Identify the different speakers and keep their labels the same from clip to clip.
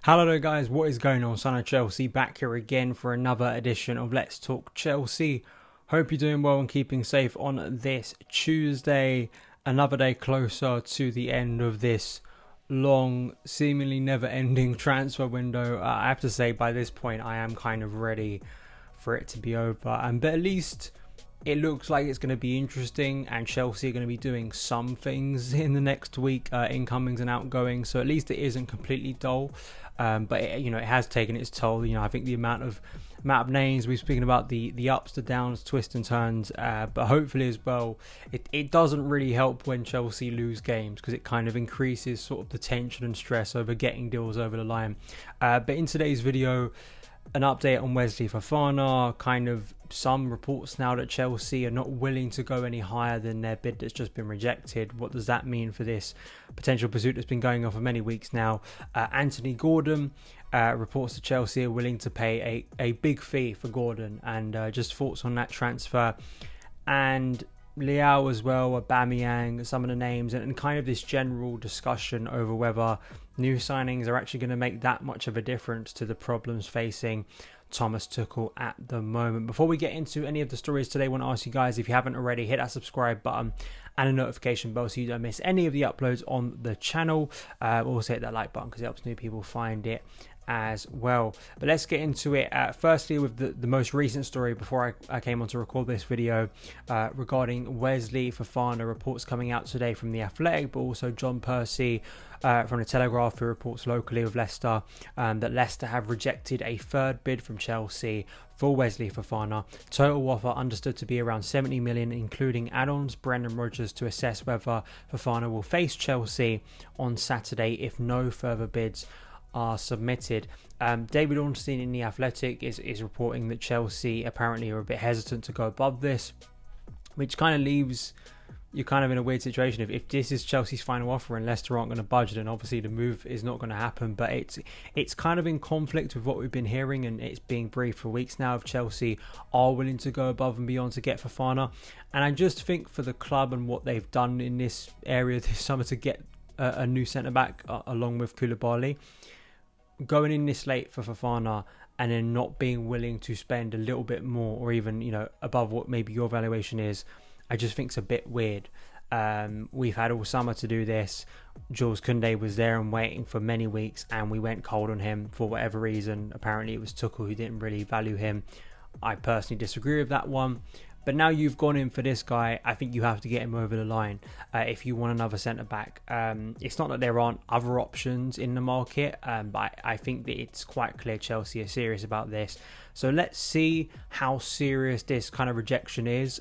Speaker 1: Hello there guys, what is going on? SonOfChelsea back here again for another edition of Let's Talk Chelsea. Hope you're doing well and keeping safe on this Tuesday. Another day closer to the end of this long, seemingly never-ending transfer window. I have to say by this point I am kind of ready for it to be over. But at least it looks like it's going to be interesting, and Chelsea are going to be doing some things in the next week, incomings and outgoings. So at least it isn't completely dull. But it has taken its toll. I think the amount of names we've spoken about, the ups, the downs, twists and turns. But hopefully as well, it doesn't really help when Chelsea lose games, because it kind of increases sort of the tension and stress over getting deals over the line. But in today's video, an update on Wesley Fofana, kind of some reports now that Chelsea are not willing to go any higher than their bid that's just been rejected. What does that mean for this potential pursuit that's been going on for many weeks now? Anthony Gordon reports that Chelsea are willing to pay a big fee for Gordon, and just thoughts on that transfer. And Leao as well, Aubameyang, some of the names, and kind of this general discussion over whether new signings are actually going to make that much of a difference to the problems facing Thomas Tuchel at the moment. Before we get into any of the stories today, I want to ask you guys, if you haven't already, hit that subscribe button and a notification bell so you don't miss any of the uploads on the channel. Also hit that like button because it helps new people find it as well. But let's get into it. Firstly, with the most recent story before I came on to record this video, regarding Wesley Fofana. Reports coming out today from The Athletic, but also John Percy from The Telegraph, who reports locally with Leicester, that Leicester have rejected a third bid from Chelsea for Wesley Fofana. Total offer understood to be around 70 million, including add-ons. Brendan Rodgers to assess whether Fofana will face Chelsea on Saturday if no further bids are submitted. David Ornstein in The Athletic is reporting that Chelsea apparently are a bit hesitant to go above this, which kind of leaves you kind of in a weird situation. If this is Chelsea's final offer and Leicester aren't going to budge, then obviously the move is not going to happen. But it's kind of in conflict with what we've been hearing, and it's being briefed for weeks now, if Chelsea are willing to go above and beyond to get Fofana. And I just think for the club and what they've done in this area this summer to get a new centre-back along with Koulibaly, going in this late for Fofana and then not being willing to spend a little bit more, or even above what maybe your valuation is, I just think it's a bit weird. We've had all summer to do this. Jules Koundé was there and waiting for many weeks, and we went cold on him for whatever reason. Apparently it was Tuchel who didn't really value him. I personally disagree with that one. But now you've gone in for this guy, I think you have to get him over the line if you want another centre-back. It's not that there aren't other options in the market, but I think that it's quite clear Chelsea are serious about this. So let's see how serious this kind of rejection is,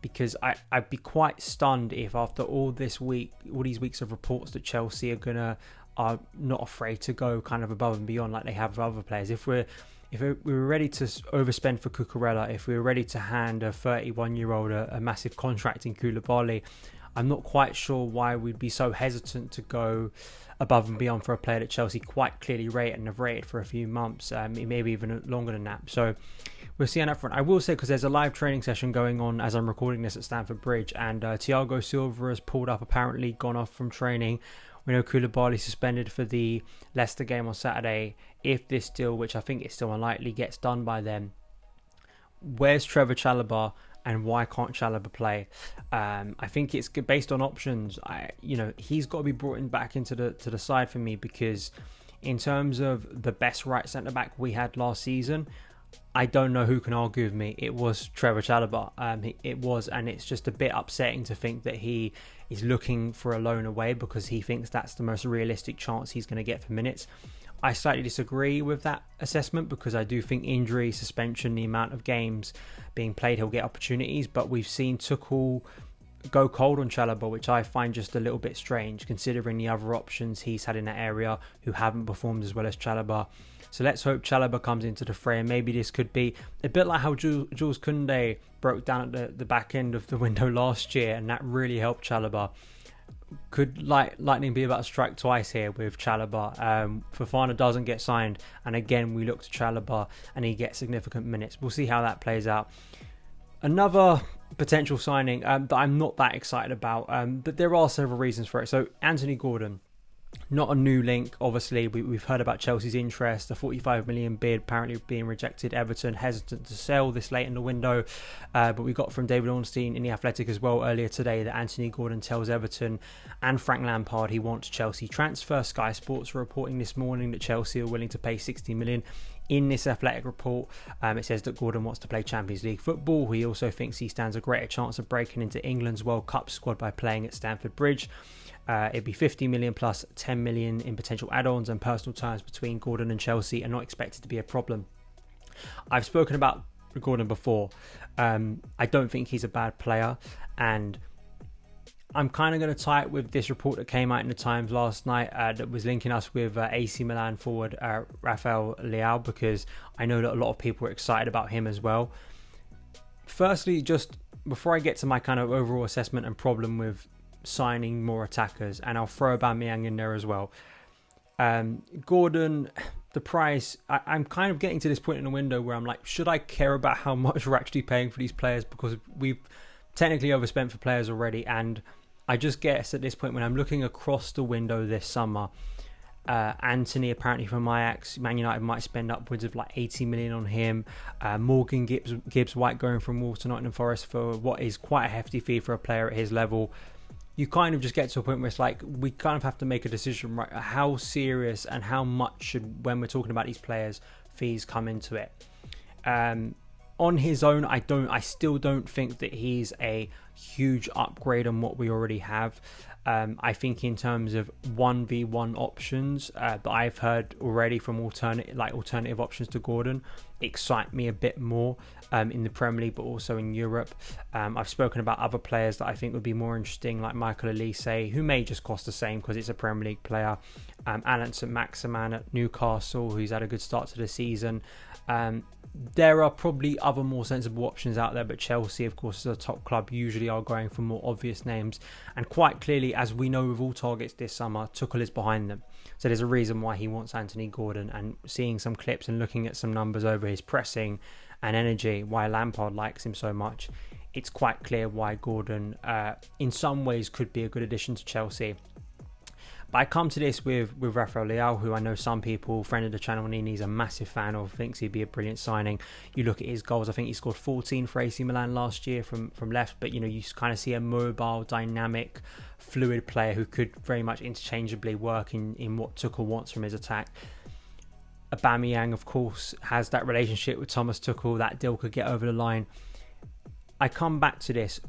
Speaker 1: because I'd be quite stunned if after all these weeks of reports that Chelsea are not afraid to go kind of above and beyond like they have with other players. If we were ready to overspend for Cucurella, if we were ready to hand a 31-year-old a massive contract in Koulibaly, I'm not quite sure why we'd be so hesitant to go above and beyond for a player that Chelsea quite clearly rate and have rated for a few months, maybe even longer than that. So we'll see on that front. I will say, because there's a live training session going on as I'm recording this at Stamford Bridge, and Thiago Silva has pulled up, apparently gone off from training. We know Koulibaly suspended for the Leicester game on Saturday. If this deal, which I think is still unlikely, gets done by then, where's Trevor Chalobah and why can't Chalobah play? I think it's based on options. He's got to be brought back into the side for me, because in terms of the best right centre back we had last season, I don't know who can argue with me. It was Trevor Chalobah. It was, and it's just a bit upsetting to think that he is looking for a loan away because he thinks that's the most realistic chance he's going to get for minutes. I slightly disagree with that assessment, because I do think injury, suspension, the amount of games being played, he'll get opportunities. But we've seen Tuchel go cold on Chalobah, which I find just a little bit strange considering the other options he's had in that area who haven't performed as well as Chalobah. So let's hope Chalobah comes into the fray, and maybe this could be a bit like how Jules Koundé broke down at the back end of the window last year, and that really helped Chalobah. Could lightning be about to strike twice here with Chalobah? Fofana doesn't get signed, and again we look to Chalobah and he gets significant minutes. We'll see how that plays out. Another potential signing that I'm not that excited about, but there are several reasons for it. So Anthony Gordon, Not a new link, obviously. We've heard about Chelsea's interest, the 45 million bid apparently being rejected. Everton hesitant to sell this late in the window. But we got from David Ornstein in The Athletic as well earlier today that Anthony Gordon tells Everton and Frank Lampard he wants Chelsea transfer. Sky Sports are reporting this morning that Chelsea are willing to pay 60 million. In this Athletic report, it says that Gordon wants to play Champions League football. He also thinks he stands a greater chance of breaking into England's World Cup squad by playing at Stamford Bridge. It'd be 50 million plus 10 million in potential add-ons, and personal terms between Gordon and Chelsea are not expected to be a problem. I've spoken about Gordon before. I don't think he's a bad player, and I'm kind of going to tie it with this report that came out in the Times last night that was linking us with AC Milan forward Rafael Leao, because I know that a lot of people are excited about him as well. Firstly, just before I get to my kind of overall assessment and problem with signing more attackers, and I'll throw Aubameyang in there as well. Gordon, the price, I'm kind of getting to this point in the window where I'm like, should I care about how much we're actually paying for these players? Because we've technically overspent for players already, and I just guess at this point when I'm looking across the window this summer, Anthony apparently from Ajax, Man United might spend upwards of like 80 million on him. Morgan Gibbs White going from Wolves to Nottingham Forest for what is quite a hefty fee for a player at his level. You kind of just get to a point where it's like, we kind of have to make a decision, right? How serious and how much should, when we're talking about these players, fees come into it? On his own, I still don't think that he's a huge upgrade on what we already have. I think in terms of 1v1 options that I've heard already from alternative options to Gordon excite me a bit more in the Premier League, but also in Europe. I've spoken about other players that I think would be more interesting, like Michael Olise, who may just cost the same because it's a Premier League player. Alan St-Maximin at Newcastle, who's had a good start to the season. There are probably other more sensible options out there, but Chelsea, of course, as a top club, usually are going for more obvious names. And quite clearly, as we know with all targets this summer, Tuchel is behind them. So there's a reason why he wants Anthony Gordon, and seeing some clips and looking at some numbers over his pressing and energy, why Lampard likes him so much, it's quite clear why Gordon, in some ways, could be a good addition to Chelsea. But I come to this with Rafael Leao, who I know some people, friend of the channel, Nini's a massive fan of, thinks he'd be a brilliant signing. You look at his goals, I think he scored 14 for AC Milan last year from left, but you kind of see a mobile, dynamic, fluid player who could very much interchangeably work in what Tuchel wants from his attack. Aubameyang, of course, has that relationship with Thomas Tuchel. That deal could get over the line. I come back to this,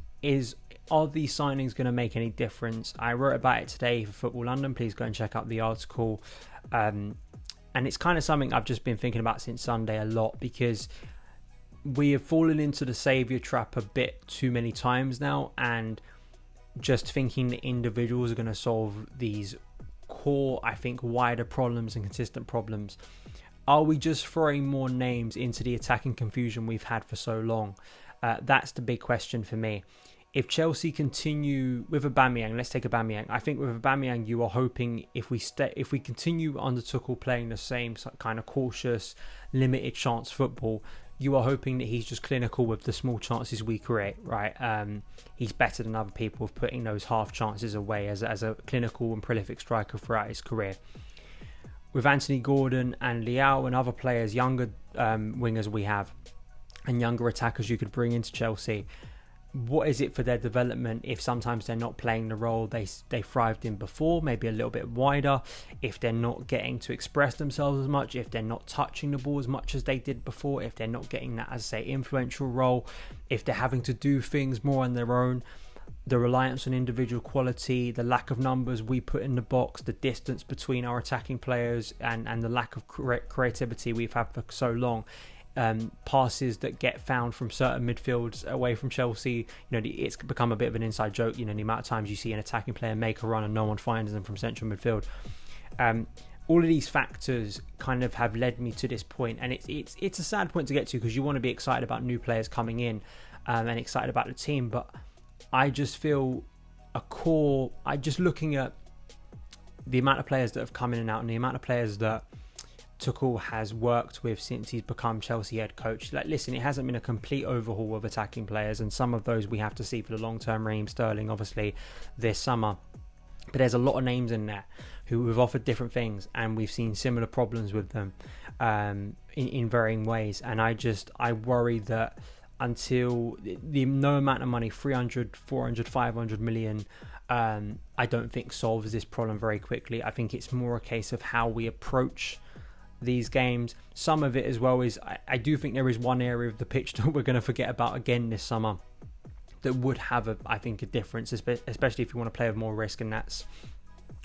Speaker 1: are these signings going to make any difference? I wrote about it today for Football London. Please go and check out the article. And it's kind of something I've just been thinking about since Sunday a lot, because we have fallen into the saviour trap a bit too many times now, and just thinking that individuals are going to solve these core, I think, wider problems and consistent problems. Are we just throwing more names into the attacking confusion we've had for so long? That's the big question for me. If Chelsea continue with Aubameyang, let's take Aubameyang. I think with Aubameyang, you are hoping if we continue under Tuchel playing the same kind of cautious, limited chance football, you are hoping that he's just clinical with the small chances we create, right? He's better than other people with putting those half chances away as a clinical and prolific striker throughout his career. With Anthony Gordon and Leao and other players, younger wingers we have, and younger attackers you could bring into Chelsea, what is it for their development if sometimes they're not playing the role they thrived in before, maybe a little bit wider, if they're not getting to express themselves as much, if they're not touching the ball as much as they did before, if they're not getting that, as I say, influential role, if they're having to do things more on their own, the reliance on individual quality, the lack of numbers we put in the box, the distance between our attacking players and the lack of creativity we've had for so long. Passes that get found from certain midfields away from Chelsea, it's become a bit of an inside joke, the amount of times you see an attacking player make a run and no one finds them from central midfield. All of these factors kind of have led me to this point, and it's a sad point to get to, because you want to be excited about new players coming in and excited about the team, but I just feel just looking at the amount of players that have come in and out and the amount of players that Tuchel has worked with since he's become Chelsea head coach. Listen, it hasn't been a complete overhaul of attacking players, and some of those we have to see for the long term. Raheem Sterling, obviously, this summer. But there's a lot of names in there who have offered different things, and we've seen similar problems with them in varying ways. And I worry that until the no amount of money, 300, 400, 500 million, I don't think solves this problem very quickly. I think it's more a case of how we approach these games. Some of it as well is I do think there is one area of the pitch that we're going to forget about again this summer that would have a difference, especially if you want to play with more risk, and that's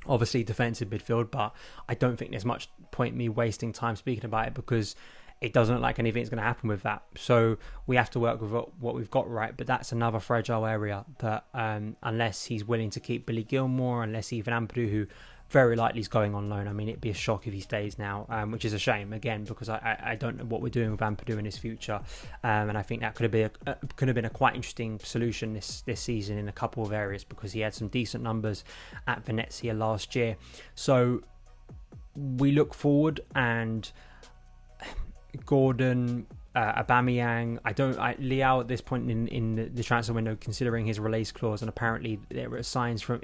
Speaker 1: obviously defensive midfield. But I don't think there's much point me wasting time speaking about it, because it doesn't look like anything's going to happen with that. So we have to work with what we've got, right? But that's another fragile area that unless he's willing to keep Billy Gilmore, unless even Ampadu, who very likely is going on loan. I mean, it'd be a shock if he stays now, which is a shame, again, because I don't know what we're doing with Ampadu in his future. And I think that could have been a quite interesting solution this season in a couple of areas, because he had some decent numbers at Venezia last year. So we look forward, and Gordon, Aubameyang, Leao at this point in the transfer window, considering his release clause, and apparently there were signs from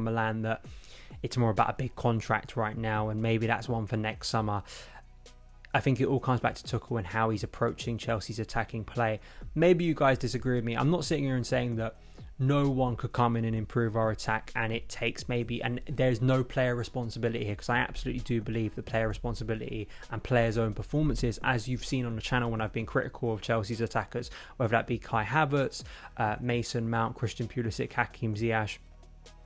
Speaker 1: Milan that it's more about a big contract right now, and maybe that's one for next summer. I think it all comes back to Tuchel and how he's approaching Chelsea's attacking play. Maybe you guys disagree with me. I'm not sitting here and saying that no one could come in and improve our attack, and it takes and there's no player responsibility here, because I absolutely do believe the player responsibility and players' own performances, as you've seen on the channel when I've been critical of Chelsea's attackers, whether that be Kai Havertz, Mason Mount, Christian Pulisic, Hakim Ziyech.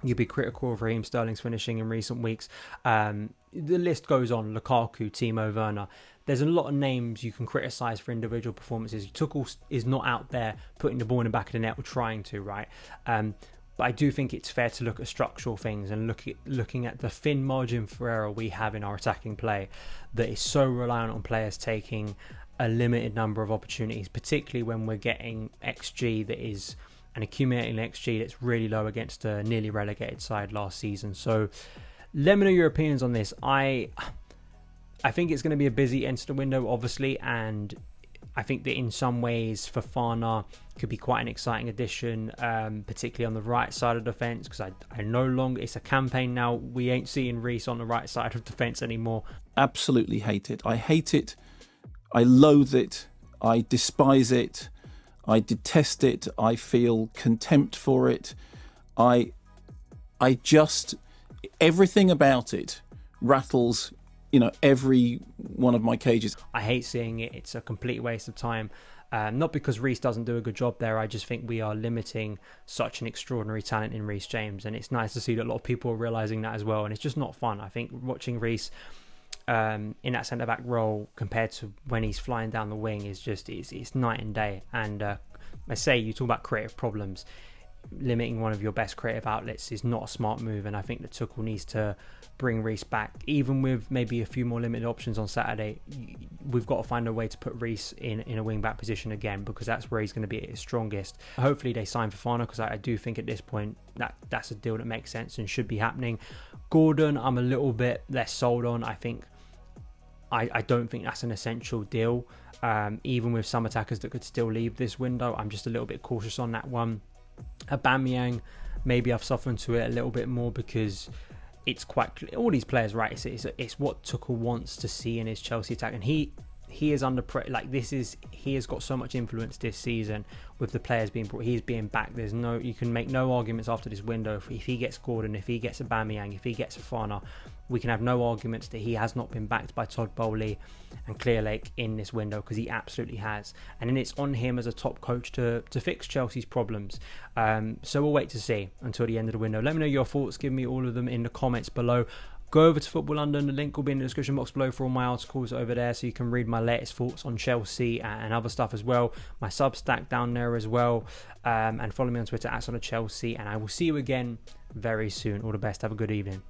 Speaker 1: You'd be critical of Raheem Sterling's finishing in recent weeks. The list goes on. Lukaku, Timo Werner. There's a lot of names you can criticise for individual performances. Tuchel is not out there putting the ball in the back of the net or trying to, right? But I do think it's fair to look at structural things and looking at the thin margin for error we have in our attacking play that is so reliant on players taking a limited number of opportunities, particularly when we're getting XG that is and accumulating XG that's really low against a nearly relegated side last season. So let me know your opinions on this. I think it's going to be a busy end to the window, obviously, and I think that in some ways Fofana could be quite an exciting addition, particularly on the right side of defence, because I no longer, it's a campaign now, we ain't seeing Reece on the right side of defence anymore.
Speaker 2: Absolutely hate it. I hate it. I loathe it. I despise it. I detest it. I feel contempt for it. I just, everything about it rattles, every one of my cages.
Speaker 1: I hate seeing it. It's a complete waste of time. Not because Reece doesn't do a good job there. I just think we are limiting such an extraordinary talent in Reece James. And it's nice to see that a lot of people are realising that as well. And it's just not fun. I think watching Reece in that centre-back role compared to when he's flying down the wing is just, it's night and day. And I say, you talk about creative problems, limiting one of your best creative outlets is not a smart move, and I think that Tuchel needs to bring Reece back. Even with maybe a few more limited options on Saturday, we've got to find a way to put Reece in a wing-back position again, because that's where he's going to be at his strongest. Hopefully they sign Fofana, because I do think at this point that's a deal that makes sense and should be happening. Gordon, I'm a little bit less sold on. I don't think that's an essential deal. Even with some attackers that could still leave this window, I'm just a little bit cautious on that one. Aubameyang, maybe I've softened to it a little bit more, because it's quite clear. All these players, right? It's what Tuchel wants to see in his Chelsea attack, and he is under he has got so much influence this season with the players being brought. He's being back. You can make no arguments after this window. If he gets Gordon, if he gets Aubameyang, if he gets Fofana, we can have no arguments that he has not been backed by Todd Bowley and Clearlake in this window, because he absolutely has. And then it's on him as a top coach to fix Chelsea's problems. So we'll wait to see until the end of the window. Let me know your thoughts. Give me all of them in the comments below. Go over to Football London. The link will be in the description box below for all my articles over there, so you can read my latest thoughts on Chelsea and other stuff as well. My Substack down there as well. And follow me on Twitter @SonOfChelsea. And I will see you again very soon. All the best. Have a good evening.